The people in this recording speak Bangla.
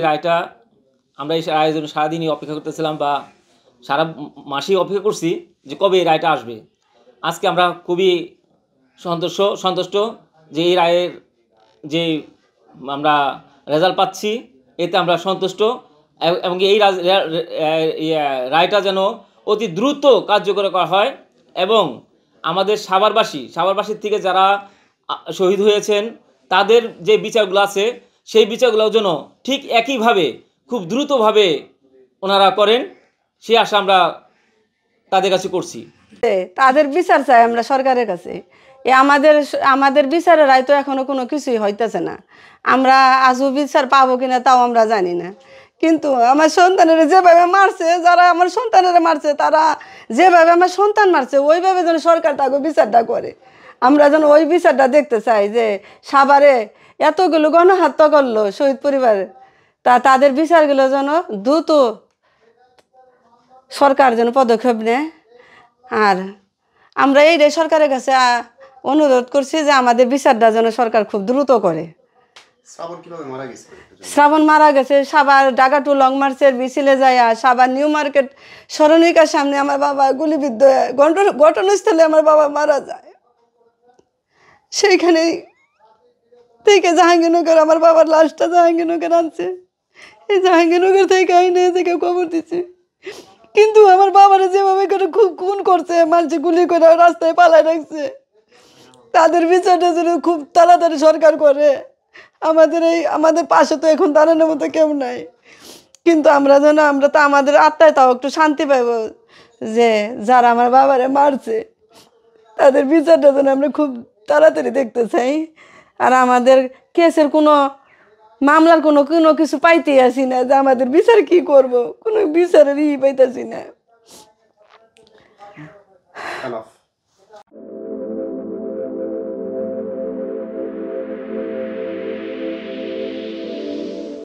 রায়টা আমরা এই রায়ের জন্য সারাদিনই অপেক্ষা করতেছিলাম বা সারা মাসেই অপেক্ষা করছি যে কবে এই রায়টা আসবে। আজকে আমরা খুবই সন্তুষ্ট যে এই রায়ের যে আমরা রেজাল্ট পাচ্ছি, এতে আমরা সন্তুষ্ট এবং এই রায়টা যেন অতি দ্রুত কার্যকর করা হয় এবং আমাদের সাভারবাসীর থেকে যারা শহীদ হয়েছেন তাদের যে বিচারগুলো আছে সেই বিচারগুলো যেন ঠিক একইভাবে খুব দ্রুতভাবে ওনারা করেন, সেই আশা আমরা তাদের কাছে করছি। তাদের বিচার চাই আমরা সরকারের কাছে। আমাদের বিচারের রায় তো এখনো কোনো কিছুই হইতেছে না। আমরা আজও বিচার পাবো কিনা তাও আমরা জানি না। কিন্তু আমার সন্তানের যেভাবে মারছে, যারা আমার সন্তানের মারছে, তারা যেভাবে আমার সন্তান মারছে ওইভাবে যেন সরকার তাকে বিচারটা করে। আমরা যেন ওই বিচারটা দেখতে চাই যে সাভারে এতগুলো গণহত্যা করলো শহীদ পরিবারে, তাদের বিচারগুলো যেন দ্রুত সরকার যেন পদক্ষেপ নেয়। আর আমরা এইটাই সরকারের কাছে অনুরোধ করছি যে আমাদের বিচারটা যেন সরকার খুব দ্রুত করে। শ্রাবণ মারা গেছে সাভার ডাকাটু লং মার্চের মিছিলে যায়, সাভার নিউ মার্কেট স্মরণিকার সামনে আমার বাবা গুলিবিদ্ধ ঘটনাস্থলে আমার বাবা মারা যায়। সেইখানেই থেকে জাহাঙ্গীরনগর আমার বাবার লাশটা জাহাঙ্গীরনগর আনছে। এই জাহাঙ্গীরনগর থেকে আইনে থেকে খবর দিচ্ছে, কিন্তু আমার বাবারা যেভাবে করে খুব খুন করছে, মানুষ গুলি করে রাস্তায় পালায় রাখছে, তাদের বিচারটা যেন খুব তাড়াতাড়ি সরকার করে। আমাদের পাশে তো এখন দাঁড়ানোর মতো কেউ নাই, কিন্তু আমরা আমাদের আত্মায় তাও একটু শান্তি পাইব যে যারা আমার বাবারে মারছে তাদের বিচারটা যেন আমরা খুব তাড়াতাড়ি দেখতে চাই। আর আমাদের কেসের মামলার কোনো কিছু পাইতেই আসি না, যে আমাদের বিচার কি করব, কোনো বিচারের পাইতেছি না।